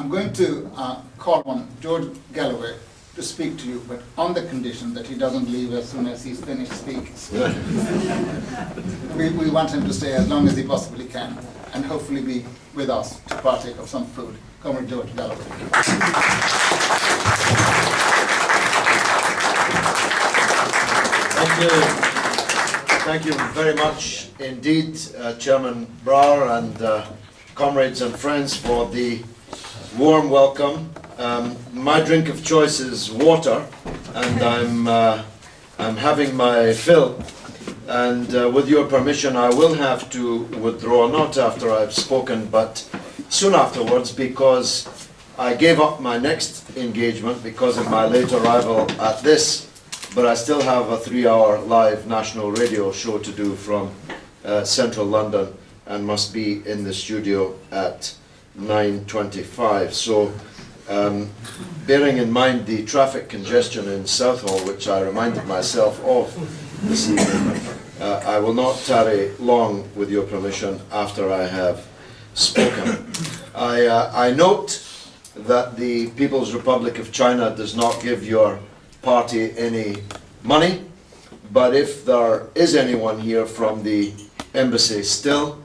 I'm going to call on George Galloway to speak to you, but on the condition that he doesn't leave as soon as he's finished speaking. we want him to stay as long as he possibly can, and hopefully be with us to partake of some food. Comrade George Galloway. Thank you. Thank you very much indeed, Chairman Brower and comrades and friends, for the warm welcome. My drink of choice is water, and I'm having my fill. And with your permission, I will have to withdraw, not after I've spoken, but soon afterwards, because I gave up my next engagement because of my late arrival at this, but I still have a 3-hour live national radio show to do from central London, and must be in the studio at 9:25. So, bearing in mind the traffic congestion in Southall, which I reminded myself of this evening, I will not tarry long, with your permission, after I have spoken. I note that the People's Republic of China does not give your party any money, but if there is anyone here from the embassy still,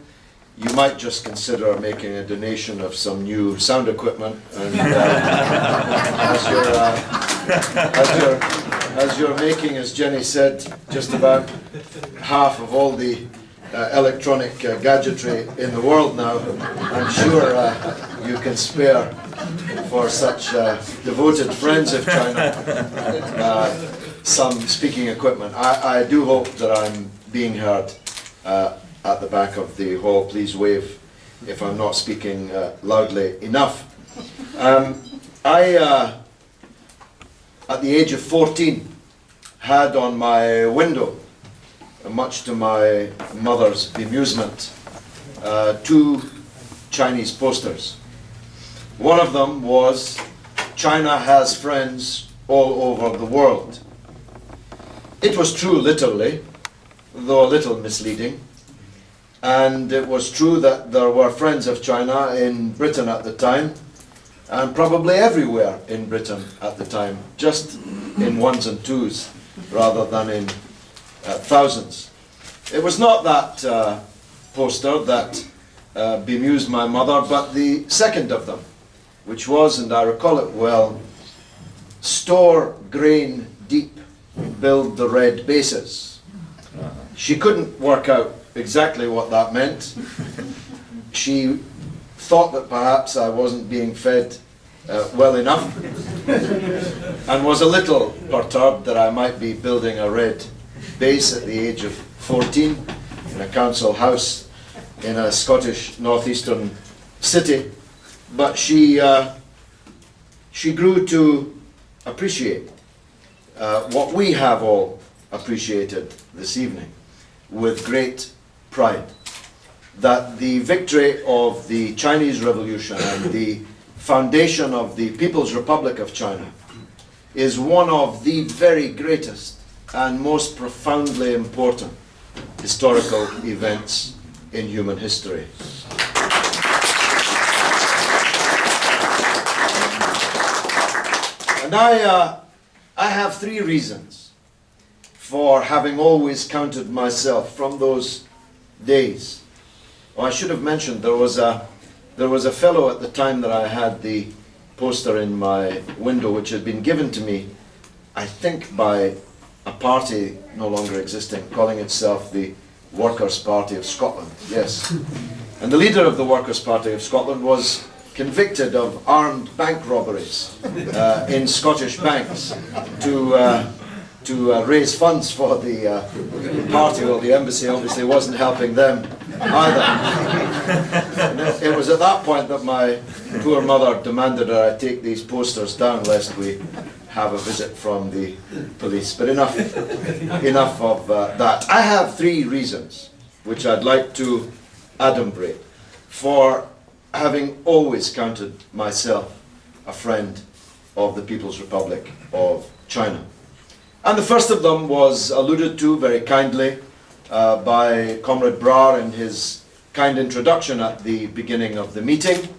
you might just consider making a donation of some new sound equipment, and as you're making, as Jenny said, just about half of all the electronic gadgetry in the world now, I'm sure you can spare for such devoted friends of China some speaking equipment. I do hope that I'm being heard at the back of the hall. Please wave if I'm not speaking loudly enough. At the age of 14, had on my window, much to my mother's bemusement, 2 Chinese posters. One of them was, "China has friends all over the world." It was true literally, though a little misleading. And it was true that there were friends of China in Britain at the time, and probably everywhere in Britain at the time, just in ones and twos rather than in thousands. It was not that poster that bemused my mother, but the second of them, which was, and I recall it well, "Store grain deep, build the red bases." She couldn't work out exactly what that meant. She thought that perhaps I wasn't being fed well enough, and was a little perturbed that I might be building a red base at the age of 14 in a council house in a Scottish northeastern city. But she grew to appreciate what we have all appreciated this evening with great pride, that the victory of the Chinese Revolution and the foundation of the People's Republic of China is one of the very greatest and most profoundly important historical events in human history. And I have 3 reasons for having always counted myself from those days. Oh, I should have mentioned there was a fellow at the time that I had the poster in my window, which had been given to me, I think, by a party no longer existing, calling itself the Workers' Party of Scotland. Yes. And the leader of the Workers' Party of Scotland was convicted of armed bank robberies in Scottish banks to raise funds for the party. Well, the embassy obviously wasn't helping them either. It was at that point that my poor mother demanded that I take these posters down lest we have a visit from the police. But enough of that. I have 3 reasons which I'd like to adumbrate for having always counted myself a friend of the People's Republic of China. And the first of them was alluded to very kindly by Comrade Brower in his kind introduction at the beginning of the meeting.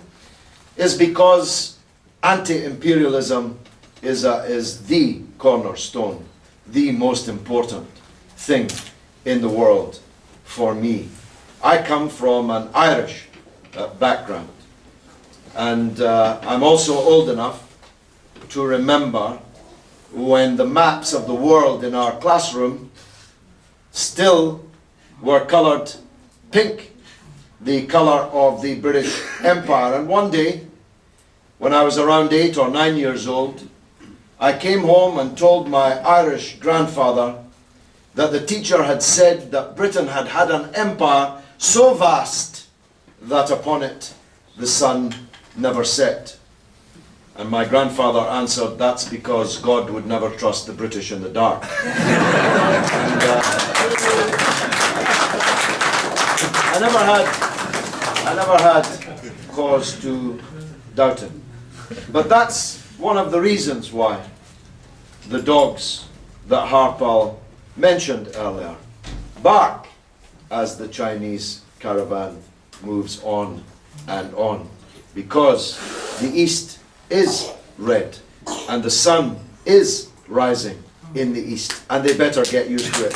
is because anti-imperialism is the cornerstone, the most important thing in the world for me. I come from an Irish background, and I'm also old enough to remember when the maps of the world in our classroom still were coloured pink, the colour of the British Empire. And one day, when I was around 8 or 9 years old, I came home and told my Irish grandfather that the teacher had said that Britain had had an empire so vast that upon it the sun never set. And my grandfather answered, that's because God would never trust the British in the dark. And, I never had cause to doubt him. But that's one of the reasons why the dogs that Harpal mentioned earlier bark as the Chinese caravan moves on and on, because the east is red and the sun is rising in the east, and they better get used to it.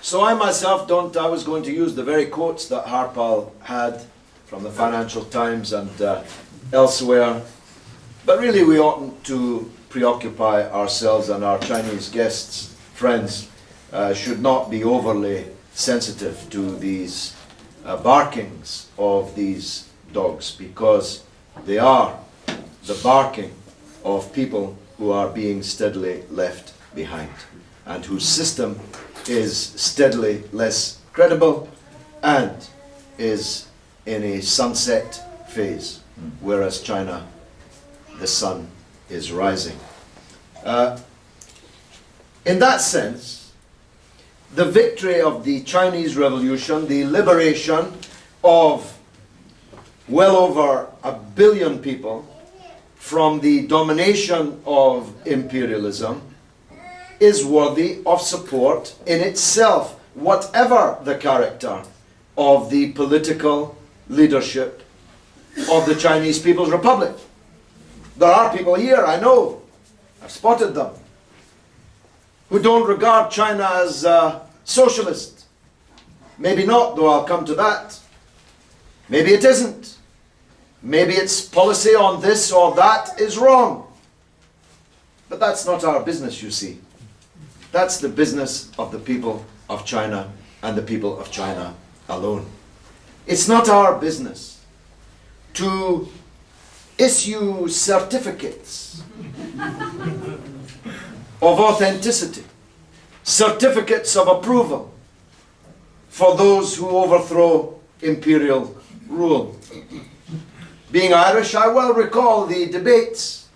So I myself I was going to use the very quotes that Harpal had from the Financial Times and elsewhere, but really we oughtn't to preoccupy ourselves, and our Chinese guests, friends, should not be overly sensitive to these barkings of these dogs, because they are the barking of people who are being steadily left behind, and whose system is steadily less credible and is in a sunset phase, whereas China, the sun is rising. In that sense, the victory of the Chinese Revolution, the liberation of well over 1 billion people from the domination of imperialism, is worthy of support in itself, whatever the character of the political leadership of the Chinese People's Republic. There are people here, I know, I've spotted them, who don't regard China as socialist. Maybe not, though I'll come to that. Maybe it isn't. Maybe its policy on this or that is wrong. But that's not our business, you see. That's the business of the people of China and the people of China alone. It's not our business to issue certificates of authenticity, certificates of approval for those who overthrow imperial rule. Being Irish, I well recall the debates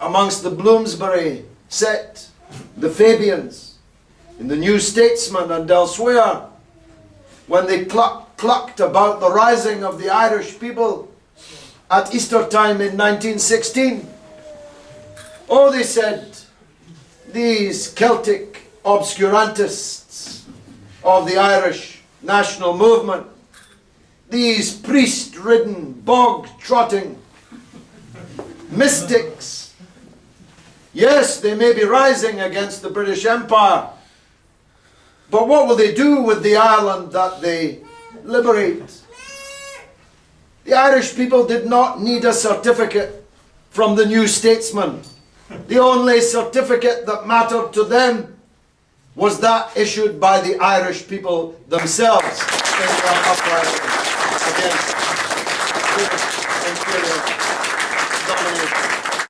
amongst the Bloomsbury set, the Fabians, in the New Statesman and elsewhere, when they clucked about the rising of the Irish people at Easter time in 1916. Oh, they said, these Celtic obscurantists of the Irish national movement, these priest-ridden, bog-trotting mystics, yes, they may be rising against the British Empire, but what will they do with the Ireland that they liberate? The Irish people did not need a certificate from the New Statesman. The only certificate that mattered to them was that issued by the Irish people themselves in their uprising against British imperial domination.